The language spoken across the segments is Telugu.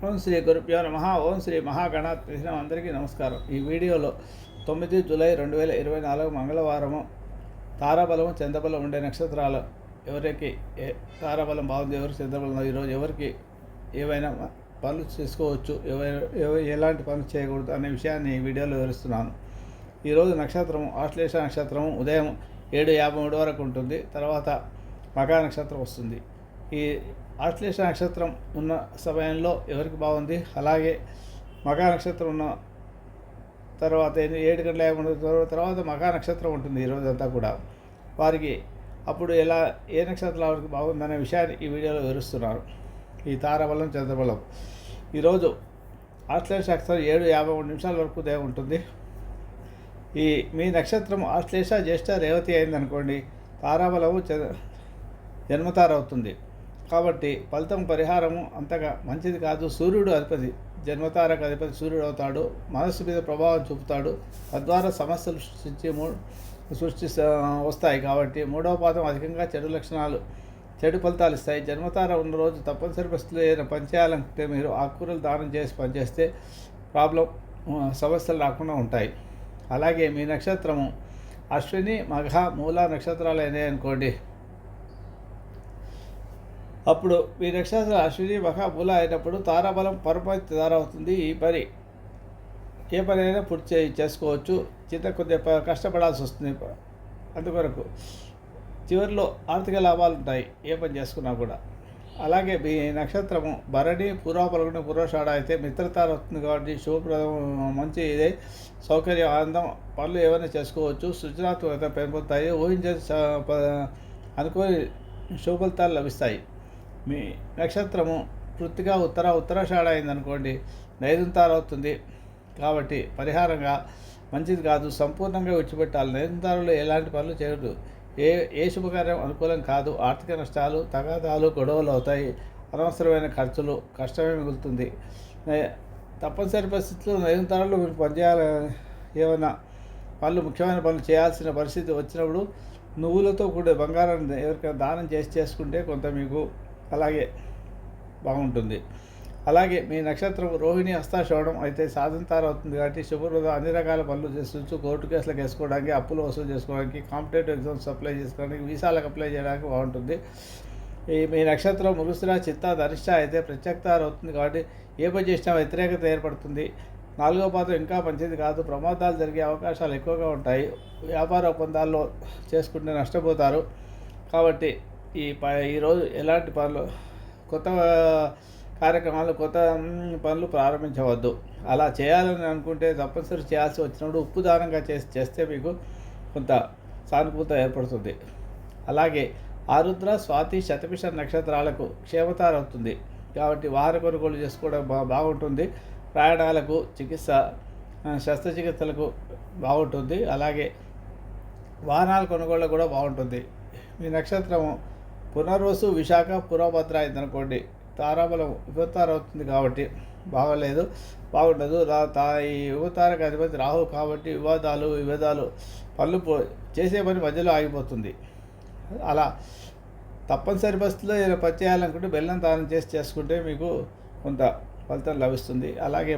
ఓం శ్రీ గురుభ్యో నమః. ఓం శ్రీ మహాగణాధిపతి అందరికీ నమస్కారం. ఈ వీడియోలో 9 జూలై 2024 మంగళవారము తారాబలము చంద్రబలం ఉండే నక్షత్రాలు ఎవరికి తారాబలం బాగుంది, ఎవరికి చంద్రబలం, ఈరోజు ఎవరికి ఏవైనా పనులు చేసుకోవచ్చు, ఎలాంటి పనులు చేయకూడదు అనే విషయాన్ని ఈ వీడియోలో వివరిస్తున్నాను. ఈరోజు నక్షత్రము ఆశ్లేష నక్షత్రము ఉదయం 7:53 వరకు ఉంటుంది. తర్వాత మఖా నక్షత్రం వస్తుంది. ఈ ఆశ్లేష నక్షత్రం ఉన్న సమయంలో ఎవరికి బాగుంది, అలాగే మఖా నక్షత్రం ఉన్న తర్వాత 7:53 తర్వాత మఖా నక్షత్రం ఉంటుంది ఈరోజంతా కూడా. వారికి అప్పుడు ఏ నక్షత్రాల వరకు బాగుందనే విషయాన్ని ఈ వీడియోలో వివరిస్తున్నారు. ఈ తారాబలం చంద్రబలం ఈరోజు ఆశ్లేష నక్షత్రం 7:53 వరకు ఉదయం ఉంటుంది. మీ నక్షత్రం ఆశ్లేష జ్యేష్ఠ రేవతి అయిందనుకోండి, తారాబలము జన్మతార అవుతుంది. కాబట్టి ఫలితం పరిహారము అంతగా మంచిది కాదు. సూర్యుడు అధిపతి, జన్మతారకు అధిపతి సూర్యుడు అవుతాడు. మనస్సు మీద ప్రభావం చూపుతాడు. తద్వారా సమస్యలు వస్తాయి. కాబట్టి మూడవ పాదం అధికంగా చెడు ఫలితాలు ఇస్తాయి. జన్మతార ఉన్న రోజు తప్పనిసరి పరిస్థితులు ఏదైనా పనిచేయాలనుకుంటే మీరు ఆకుకూరలు దానం చేసి పనిచేస్తే సమస్యలు రాకుండా ఉంటాయి. అలాగే మీ నక్షత్రము అశ్విని మఘ మూల నక్షత్రాలు అయినాయి అనుకోండి, అప్పుడు మీ నక్షత్రం అశ్విని మఖ మూల అయినప్పుడు తారాబలం పరపతి తార అవుతుంది. ఏ పని అయినా పూర్తి చేసుకోవచ్చు. కొద్దిగా కష్టపడాల్సి వస్తుంది. అందుకొరకు చివరిలో ఆర్థిక లాభాలు ఉంటాయి ఏ పని చేసుకున్నా కూడా. అలాగే మీ నక్షత్రము భరణి పూర్వపలకుని పూర్వషాఢ అయితే మిత్రతార అవుతుంది. కాబట్టి శుభప్రదం మంచి ఇదే సౌకర్యం ఆనందం పనులు ఏమైనా చేసుకోవచ్చు. సృజనాత్మకత పెంపొందుతాయి. అనుకోని శుభ ఫలితాలు లభిస్తాయి. మీ నక్షత్రము కృత్తిగా ఉత్తరాషాఢ అయిందనుకోండి, నైరుతార అవుతుంది. కాబట్టి పరిహారంగా మంచిది కాదు, సంపూర్ణంగా విడిచిపెట్టాలి. నైరుతారలో ఎలాంటి పనులు చేయదు. ఏ శుభకార్యం అనుకూలం కాదు. ఆర్థిక నష్టాలు, తగాదాలు, గొడవలు అవుతాయి. అనవసరమైన ఖర్చులు, కష్టమే మిగులుతుంది. తప్పనిసరి పరిస్థితుల్లో నైరుతారలో మీరు పనిచేయాలి. ఏమైనా ముఖ్యమైన పనులు చేయాల్సిన పరిస్థితి వచ్చినప్పుడు నువ్వులతో కూడే బంగారాన్ని ఎవరికైనా దానం చేసుకుంటే కొంత మీకు అలాగే బాగుంటుంది. అలాగే మీ నక్షత్రం రోహిణి హస్తాశ్రవణం అయితే సాధనతార అవుతుంది. కాబట్టి శుభప్రదం అన్ని రకాల పనులు చేసుకోవచ్చు. కోర్టు కేసులకు వేసుకోవడానికి, అప్పులు వసూలు చేసుకోవడానికి, కాంపిటేటివ్ ఎగ్జామ్స్ అప్లై చేసుకోవడానికి, వీసాలకు అప్లై చేయడానికి బాగుంటుంది. మీ నక్షత్రం మృగశిర చిత్త ధనిష్ట అయితే ప్రత్యక్తార అవుతుంది. కాబట్టి ఏ పని చేసినా వ్యతిరేకత ఏర్పడుతుంది. 4వ పాదం ఇంకా మంచిది కాదు. ప్రమాదాలు జరిగే అవకాశాలు ఎక్కువగా ఉంటాయి. వ్యాపార ఒప్పందాల్లో చేసుకుంటే నష్టపోతారు. కాబట్టి ఈరోజు ఎలాంటి కొత్త కార్యక్రమాలు, కొత్త పనులు ప్రారంభించవద్దు. అలా చేయాలని అనుకుంటే తప్పనిసరి చేయాల్సి వచ్చినప్పుడు ఉప్పు దానంగా చేస్తే మీకు కొంత సానుకూలత ఏర్పడుతుంది. అలాగే ఆరుద్ర స్వాతి శతభిష నక్షత్రాలకు క్షేమతార అవుతుంది. కాబట్టి వాహన కొనుగోలు చేసుకోవడం బాగుంటుంది. ప్రయాణాలకు, శస్త్రచికిత్సలకు బాగుంటుంది. అలాగే వాహనాల కొనుగోళ్ళు కూడా బాగుంటుంది. మీ నక్షత్రము పునర్వసు విశాఖ పూర్వభద్ర అయిందనుకోండి, తారాబలం యువతార అవుతుంది. కాబట్టి బాగుండదు. ఈ యువతారకు అధిపతి రాహు కాబట్టి వివాదాలు పనులు చేసే పని మధ్యలో ఆగిపోతుంది. అలా తప్పనిసరి పరిస్థితుల్లో ఏదైనా పని చేయాలనుకుంటే బెల్లం దానం చేసుకుంటే మీకు కొంత ఫలితం లభిస్తుంది. అలాగే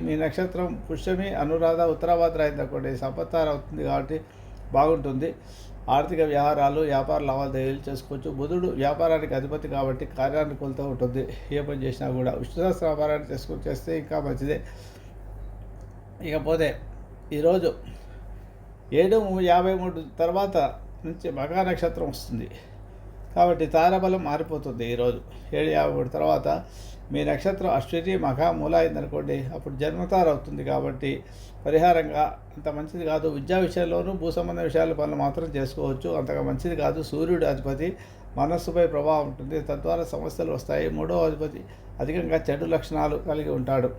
మీ నక్షత్రం పుష్యమి అనురాధ ఉత్తరాభద్ర అయిందనుకోండి, సంపత్తార అవుతుంది. కాబట్టి బాగుంటుంది. ఆర్థిక వ్యవహారాలు, వ్యాపార లావాదేవీలు చేసుకోవచ్చు. బుధుడు వ్యాపారానికి అధిపతి కాబట్టి కార్యానుకూలత ఉంటుంది. ఏ పని చేసినా కూడా విష్ణు సహస్ర వ్యాపారాన్ని చేస్తే ఇంకా మంచిదే. ఇకపోతే ఈరోజు 7:53 తర్వాత నుంచి మఘా నక్షత్రం వస్తుంది. కాబట్టి తారాబలం మారిపోతుంది. ఈరోజు 7:53 తర్వాత మీ నక్షత్రం అశ్విని మఘ మూల అయిందనుకోండి, అప్పుడు జన్మతార అవుతుంది. కాబట్టి పరిహారంగా అంత మంచిది కాదు. విద్యా విషయంలోనూ భూ సంబంధ విషయాల పనులు మాత్రం చేసుకోవచ్చు. అంతగా మంచిది కాదు. సూర్యుడు అధిపతి మనస్సుపై ప్రభావం ఉంటుంది. తద్వారా సమస్యలు వస్తాయి. 3వ అధిపతి అధికంగా చెడు లక్షణాలు కలిగి ఉంటాడు.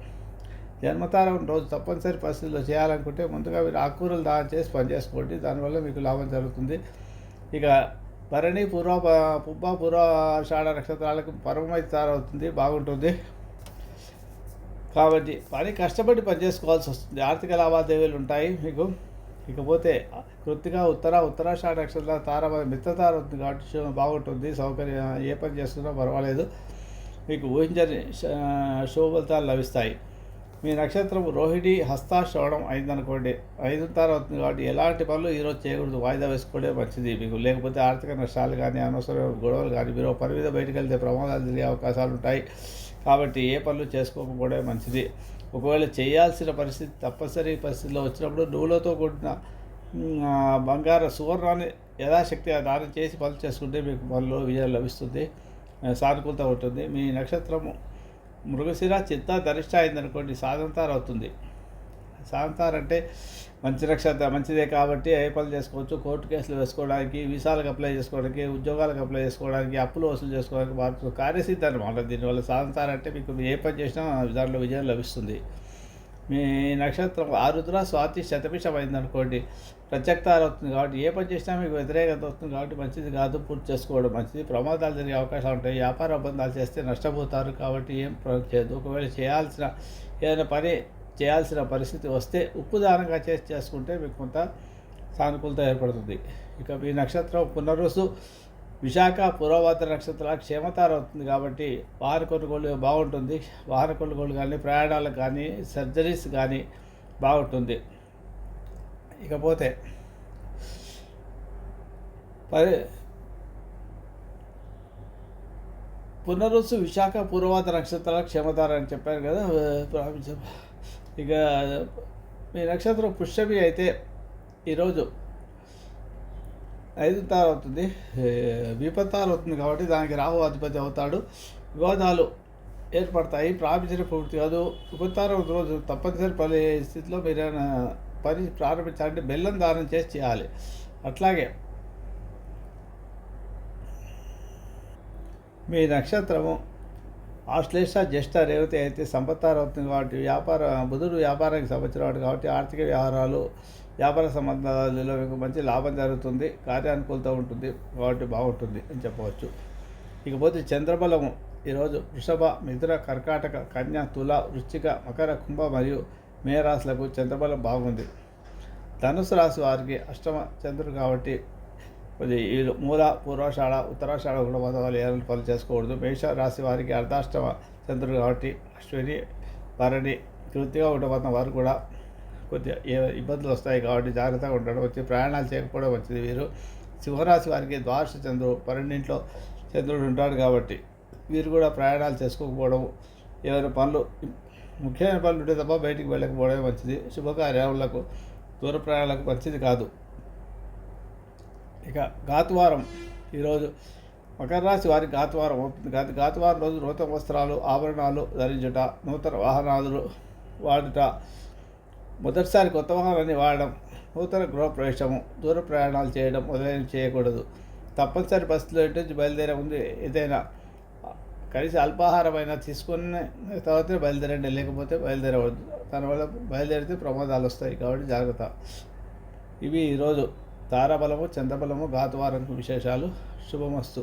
జన్మతార రోజు తప్పనిసరి పరిస్థితుల్లో చేయాలనుకుంటే ముందుగా మీరు ఆకుకూరలు దానం చేసి పనిచేసుకోండి. దానివల్ల మీకు లాభం జరుగుతుంది. ఇక భరణి పూర్వాషాఢ నక్షత్రాలకు పరమైతే తార అవుతుంది. బాగుంటుంది. కాబట్టి కష్టపడి పనిచేసుకోవాల్సి వస్తుంది. ఆర్థిక లావాదేవీలు ఉంటాయి మీకు. ఇకపోతే కృత్తిగా ఉత్తరాషాఢ నక్షత్రాల తార మిత్రతార అవుతుంది. కాబట్టి బాగుంటుంది. సౌకర్యం ఏ పని చేస్తున్నా పర్వాలేదు. మీకు ఊహించని శుభ ఫలితాలు లభిస్తాయి. మీ నక్షత్రం రోహిణి హస్త శ్రవణం అయిందనుకోండి, 5 తార అవుతుంది కాబట్టి ఎలాంటి పనులు ఈరోజు చేయకూడదు, వాయిదా వేసుకోవడే మంచిది మీకు. లేకపోతే ఆర్థిక నష్టాలు కానీ, అనవసరమైన గొడవలు కానీ, మీరు పని మీద బయటకు వెళ్తే ప్రమాదాలు జరిగే అవకాశాలు ఉంటాయి. కాబట్టి ఏ పనులు చేసుకోకపోవడమే మంచిది. ఒకవేళ చేయాల్సిన పరిస్థితి తప్పనిసరి పరిస్థితిలో వచ్చినప్పుడు నువ్వులతో కూడిన బంగారు సువర్ణాన్ని యథాశక్తిగా దానం చేసి పనులు చేసుకుంటే మీకు పనుల్లో విజయం లభిస్తుంది, సానుకూలత ఉంటుంది. మీ నక్షత్రము మృగశిర చిత్త ధరిష్ట అయిందనుకోండి, సాధంతారు అవుతుంది. సాధంతారు అంటే మంచి నక్షత్రం, మంచిదే కాబట్టి ఏ పనులు చేసుకోవచ్చు. కోర్టు కేసులు వేసుకోవడానికి, వీసాలకు అప్లై చేసుకోవడానికి, ఉద్యోగాలకు అప్లై చేసుకోవడానికి, అప్పులు వసూలు చేసుకోవడానికి మాకు కార్యసిద్ధి అనమాట. దీనివల్ల సాధంతారు అంటే మీకు ఏ పని చేసినా దాంట్లో విజయం లభిస్తుంది. మీ నక్షత్రం ఆరుద్ర స్వాతి శతభిషం అయిందనుకోండి, ప్రత్యక్తారు అవుతుంది కాబట్టి ఏ పని చేసినా మీకు వ్యతిరేకత వస్తుంది కాబట్టి మంచిది కాదు, పూర్తి చేసుకోవడం మంచిది. ప్రమాదాలు జరిగే అవకాశాలు ఉంటాయి. వ్యాపార ఒప్పందాలు చేస్తే నష్టపోతారు కాబట్టి ఏం చేయదు. ఒకవేళ ఏదైనా పని చేయాల్సిన పరిస్థితి వస్తే ఉప్పు దానంగా చేసుకుంటే మీకు కొంత సానుకూలత ఏర్పడుతుంది. ఇక మీ నక్షత్రం పునరుసు విశాఖ పూర్వభద్ర నక్షత్రాల క్షేమతార అవుతుంది కాబట్టి వాహన కొనుగోలు బాగుంటుంది. వాహన కొనుగోలు కానీ, ప్రయాణాలకు కానీ, సర్జరీస్ కానీ బాగుంటుంది. ఇకపోతే పునరుసు విశాఖ పూర్వభద్ర నక్షత్రాల క్షేమతార అని చెప్పాను కదా. ఇక మీ నక్షత్రం పుష్యమి అయితే ఈరోజు 5 తార అవుతుంది, విపత్తారు అవుతుంది కాబట్టి దానికి రాహు అధిపతి అవుతాడు. వివాదాలు ఏర్పడతాయి. ప్రారంభించిన పూర్తి కాదు. విపత్తారు రోజు తప్పనిసరి పరిస్థితిలో మీరు పని ప్రారంభించాలంటే బెల్లం దానం చేసి చేయాలి. అట్లాగే మీ నక్షత్రము ఆశ్లేష జ్యేష్ఠ రేవతి అయితే సంపత్తారు అవుతుంది కాబట్టి బుధుడు వ్యాపారానికి సంబంధించినవాడు కాబట్టి ఆర్థిక వ్యవహారాలు, వ్యాపార సంబంధాలలో మీకు మంచి లాభం జరుగుతుంది, కార్యానుకూలత ఉంటుంది కాబట్టి బాగుంటుంది అని చెప్పవచ్చు. ఇకపోతే చంద్రబలము ఈరోజు వృషభ, మిథున, కర్కాటక, కన్య, తుల, వృశ్చిక, మకర, కుంభ మరియు మేరాశులకు చంద్రబలం బాగుంది. ధనుసు రాశి వారికి అష్టమ చంద్రుడు కాబట్టి ఈ మూల, పూర్వాషాఢ, ఉత్తరాషాఢ కూడా వాళ్ళు ఏమైనా పనులు చేసుకోకూడదు. మేష రాశి వారికి అర్ధాష్టమ చంద్రుడు కాబట్టి అశ్విని, భరణి, కృతిగా ఉండబోతున్న వారు కూడా కొద్దిగా ఇబ్బందులు వస్తాయి కాబట్టి జాగ్రత్తగా ఉండడం, వచ్చి ప్రయాణాలు చేయకపోవడం వచ్చింది. వీరు సింహరాశి వారికి ద్వాదశ చంద్రుడు 12 చంద్రుడు ఉంటాడు కాబట్టి వీరు కూడా ప్రయాణాలు చేసుకోకపోవడం, ఏమైనా పనులు ముఖ్యమైన పనులు ఉంటే తప్ప బయటికి వెళ్ళకపోవడమే మంచిది. శుభకార్యాలకు, దూర ప్రయాణాలకు మంచిది కాదు. ఇక ఘాతువారం ఈరోజు మకర రాశి వారికి ఘాతువారం అవుతుంది. ఘాతువారం రోజు నూతన వస్త్రాలు, ఆభరణాలు ధరించుట, నూతన వాహనాలు వాడుట, మొదటిసారి కొత్త వాహనాన్ని వాడడం, నూతన గృహప్రవేశము, దూర ప్రయాణాలు చేయడం మొదలైనవి చేయకూడదు. తప్పనిసరి పరిస్థితుల్లో ఇంటి బయలుదేరే ముందు ఏదైనా కలిసి అల్పాహారమైనా తీసుకున్న తర్వాతే బయలుదేరండి, లేకపోతే బయలుదేరవద్దు. దానివల్ల బయలుదేరితే ప్రమాదాలు వస్తాయి కాబట్టి జాగ్రత్త. ఇవి ఈరోజు తారాబలము, చంద్రబలము, ఘాతువారానికి విశేషాలు. శుభమస్తు.